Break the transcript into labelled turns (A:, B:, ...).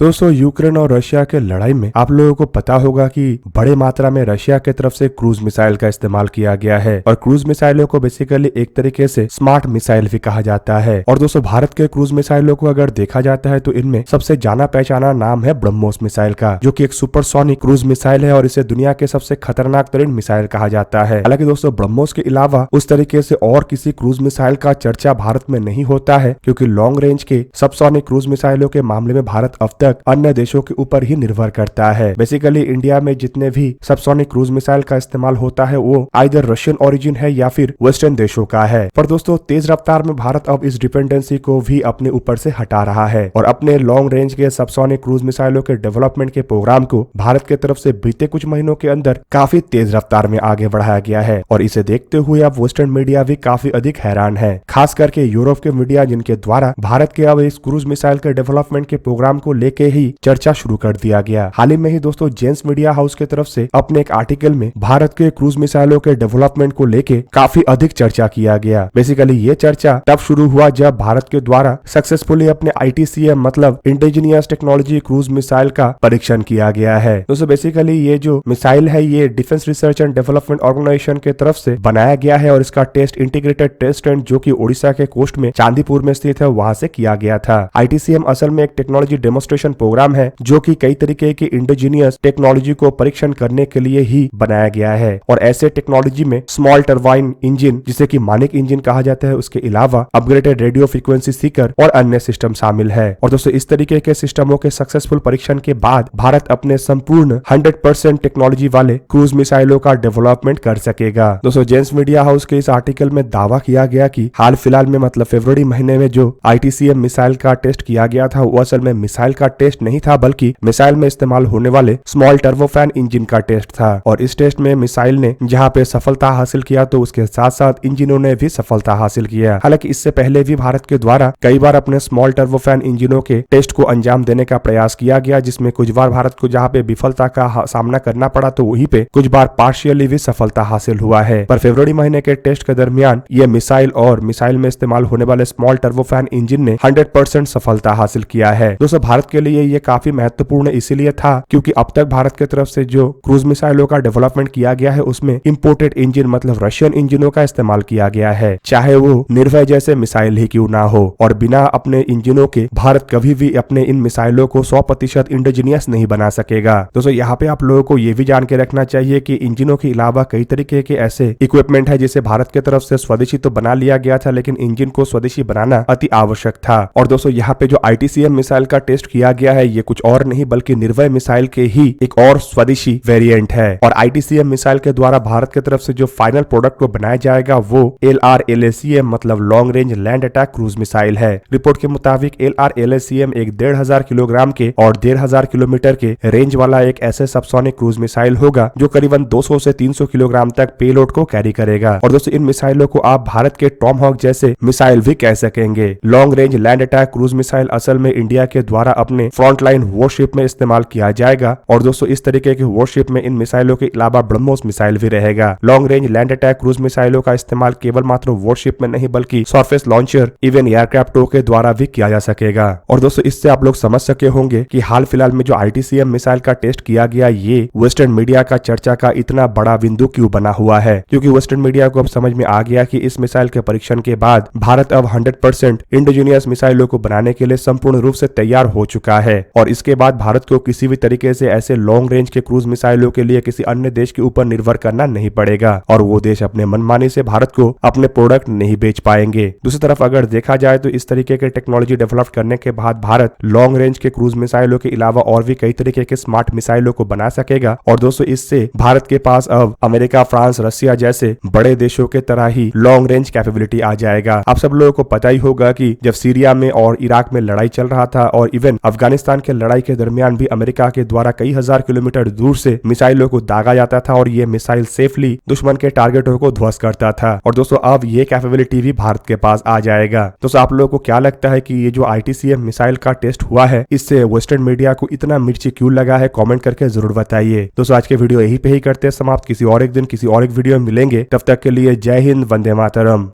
A: दोस्तों यूक्रेन और रशिया के लड़ाई में आप लोगों को पता होगा कि बड़े मात्रा में रशिया की तरफ से क्रूज मिसाइल का इस्तेमाल किया गया है और क्रूज मिसाइलों को बेसिकली एक तरीके से स्मार्ट मिसाइल भी कहा जाता है। और दोस्तों भारत के क्रूज मिसाइलों को अगर देखा जाता है तो इनमें सबसे जाना पहचाना नाम है ब्रह्मोस मिसाइल का, जो कि एक सुपरसोनिक क्रूज मिसाइल है और इसे दुनिया के सबसे खतरनाक तरीन मिसाइल कहा जाता है। हालांकि दोस्तों ब्रह्मोस के अलावा उस तरीके से और किसी क्रूज मिसाइल का चर्चा भारत में नहीं होता है, क्योंकि लॉन्ग रेंज के सबसोनिक क्रूज मिसाइलों के मामले में भारत अब तक अन्य देशों के ऊपर ही निर्भर करता है। बेसिकली इंडिया में जितने भी सबसोनिक क्रूज मिसाइल का इस्तेमाल होता है वो आइदर रशियन ओरिजिन है या फिर वेस्टर्न देशों का है। पर दोस्तों तेज रफ्तार में भारत अब इस डिपेंडेंसी को भी अपने ऊपर से हटा रहा है और अपने लॉन्ग रेंज के सबसोनिक क्रूज मिसाइलों के डेवलपमेंट के प्रोग्राम को भारत की तरफ से बीते कुछ महीनों के अंदर काफी तेज रफ्तार में आगे बढ़ाया गया है। और इसे देखते हुए अब वेस्टर्न मीडिया भी काफी अधिक हैरान है, खास करके यूरोप के मीडिया, जिनके द्वारा भारत के अब इस क्रूज मिसाइल के डेवलपमेंट के प्रोग्राम को लेके ही चर्चा शुरू कर दिया गया। हाल ही में ही दोस्तों जेंस मीडिया हाउस की तरफ से अपने एक आर्टिकल में भारत के क्रूज मिसाइलों के डेवलपमेंट को लेके काफी अधिक चर्चा किया गया। बेसिकली ये चर्चा तब शुरू हुआ जब भारत के द्वारा सक्सेसफुली अपने ITCM मतलब इंडिजिनियस टेक्नोलॉजी क्रूज मिसाइल का परीक्षण किया गया है। दोस्तों बेसिकली ये जो मिसाइल है ये defence research and development organisation की तरफ से बनाया गया है और इसका टेस्ट इंटीग्रेटेड टेस्ट एंड जो कि ओडिशा के कोस्ट में चांदीपुर में स्थित है वहां से किया गया था। ITCM असल में एक टेक्नोलॉजी डेमोन्स्ट्रेशन प्रोग्राम है जो कि कई तरीके की इंडिजिनियस टेक्नोलॉजी को परीक्षण करने के लिए ही बनाया गया है। और ऐसे टेक्नोलॉजी में स्मॉल टरबाइन इंजन जिसे कि मानिक इंजन कहा जाता है, उसके अलावा अपग्रेडेड रेडियो फ्रीक्वेंसी सीकर और अन्य सिस्टम शामिल है। और दोस्तों इस तरीके के सिस्टमों के सक्सेसफुल परीक्षण के बाद भारत अपने संपूर्ण 100% टेक्नोलॉजी वाले क्रूज मिसाइलों का डेवलपमेंट कर सकेगा। दोस्तों जेंस मीडिया हाउस के इस आर्टिकल में दावा किया गया कि हाल फिलहाल में मतलब फरवरी महीने में जो ITCM मिसाइल का टेस्ट किया गया था वो असल में मिसाइल का टेस्ट नहीं था, बल्कि मिसाइल में इस्तेमाल होने वाले स्मॉल टर्बोफैन इंजन का टेस्ट था। और इस टेस्ट में मिसाइल ने जहां पे सफलता हासिल किया तो उसके साथ साथ इंजनों ने भी सफलता हासिल किया। हालांकि इससे पहले भी भारत के द्वारा कई बार अपने स्मॉल टर्बोफैन इंजनों के टेस्ट को अंजाम देने का प्रयास किया गया, जिसमें कुछ बार भारत को जहां पे विफलता का सामना करना पड़ा तो वहीं पे कुछ बार पार्शियली भी सफलता हासिल हुआ है। पर फरवरी महीने के टेस्ट के दरमियान ये मिसाइल और मिसाइल में इस्तेमाल होने वाले स्मॉल टर्बोफैन इंजन ने 100% सफलता हासिल किया है। दोस्तों भारत के लिए ये काफी महत्वपूर्ण इसीलिए था क्योंकि अब तक भारत की तरफ से जो क्रूज मिसाइलों का डेवलपमेंट किया गया है उसमें इंपोर्टेड इंजन मतलब रशियन इंजनों का इस्तेमाल किया गया है, चाहे वो निर्भय जैसे मिसाइल ही क्यों ना हो। और बिना अपने इंजनों के भारत कभी भी अपने इन मिसाइलों को 100% इंडिजिनियस नहीं बना सकेगा। दोस्तों यहाँ पे आप लोगों को ये भी जान के रखना चाहिए कि इंजनों के अलावा कई तरीके के ऐसे इक्विपमेंट है जिसे भारत की तरफ से स्वदेशी तो बना लिया गया था, लेकिन इंजन को स्वदेशी बनाना अति आवश्यक था। और दोस्तों यहाँ पे जो ITCM मिसाइल का टेस्ट किया गया है ये कुछ और नहीं बल्कि निर्भय मिसाइल के ही एक और स्वदेशी वेरिएंट है। और ITCM मिसाइल के द्वारा भारत की तरफ से जो फाइनल प्रोडक्ट को बनाया जाएगा वो LRLACM मतलब long range land attack cruise missile है। रिपोर्ट के मुताबिक LRLACM एक 1,500 किलोग्राम के और 1,500 किलोमीटर के रेंज वाला एक ऐसे सबसोनिक क्रूज मिसाइल होगा जो करीबन 200 से 300 किलोग्राम तक पेलोड को कैरी करेगा। और दोस्तों इन मिसाइलों को आप भारत के टॉमहॉक जैसे मिसाइल भी कह सकेंगे। Long range land attack cruise missile असल में इंडिया के द्वारा अपने फ्रंटलाइन वॉरशिप में इस्तेमाल किया जाएगा। और दोस्तों इस तरीके के वॉरशिप में इन मिसाइलों के अलावा ब्रह्मोस मिसाइल भी रहेगा। Long range land attack cruise मिसाइलों का इस्तेमाल केवल मात्र वॉरशिप में नहीं बल्कि सरफेस लॉन्चर इवन एयरक्राफ्टों के द्वारा भी किया जा सकेगा। और दोस्तों इससे आप लोग समझ सके होंगे कि हाल फिलहाल में जो ITCM मिसाइल का टेस्ट किया गया ये वेस्टर्न मीडिया का चर्चा का इतना बड़ा बिंदु क्यों बना हुआ है, क्योंकि वेस्टर्न मीडिया को अब समझ में आ गया कि इस मिसाइल के परीक्षण के बाद भारत अब 100% इंडिजिनियस मिसाइलों को बनाने के लिए संपूर्ण रूप से तैयार हो चुका है। और इसके बाद भारत को किसी भी तरीके से ऐसे लॉन्ग रेंज के क्रूज मिसाइलों के लिए किसी अन्य देश के ऊपर निर्भर करना नहीं पड़ेगा और वो देश अपने मनमानी से भारत को अपने प्रोडक्ट नहीं बेच पाएंगे। दूसरी तरफ अगर देखा जाए तो इस तरीके के टेक्नोलॉजी डेवलप करने के बाद भारत लॉन्ग रेंज के क्रूज मिसाइलों के अलावा और भी कई तरीके के स्मार्ट मिसाइलों को बना सकेगा। और दोस्तों इससे भारत के पास अब अमेरिका, फ्रांस, रशिया जैसे बड़े देशों के तरह ही लॉन्ग रेंज कैपेबिलिटी आ जाएगा। आप सब लोगों को पता ही होगा कि जब सीरिया में और इराक में लड़ाई चल रहा था और इवन अफगानिस्तान के लड़ाई के दरमियान भी अमेरिका के द्वारा कई हजार किलोमीटर दूर से मिसाइलों को दागा जाता था और ये मिसाइल सेफली दुश्मन के टारगेटों को ध्वस्त करता था। और दोस्तों अब ये कैपेबिलिटी भी भारत के पास आ जाएगा। दोस्तों आप लोगों को क्या लगता है कि ये जो ITCM मिसाइल का टेस्ट हुआ है इससे वेस्टर्न मीडिया को इतना मिर्ची क्यों लगा है? कमेंट करके जरूर बताइए। दोस्तों आज के वीडियो यहीं पे ही करते हैं समाप्त। किसी और एक दिन किसी और एक वीडियो में मिलेंगे, तब तक के लिए जय हिंद, वंदे मातरम।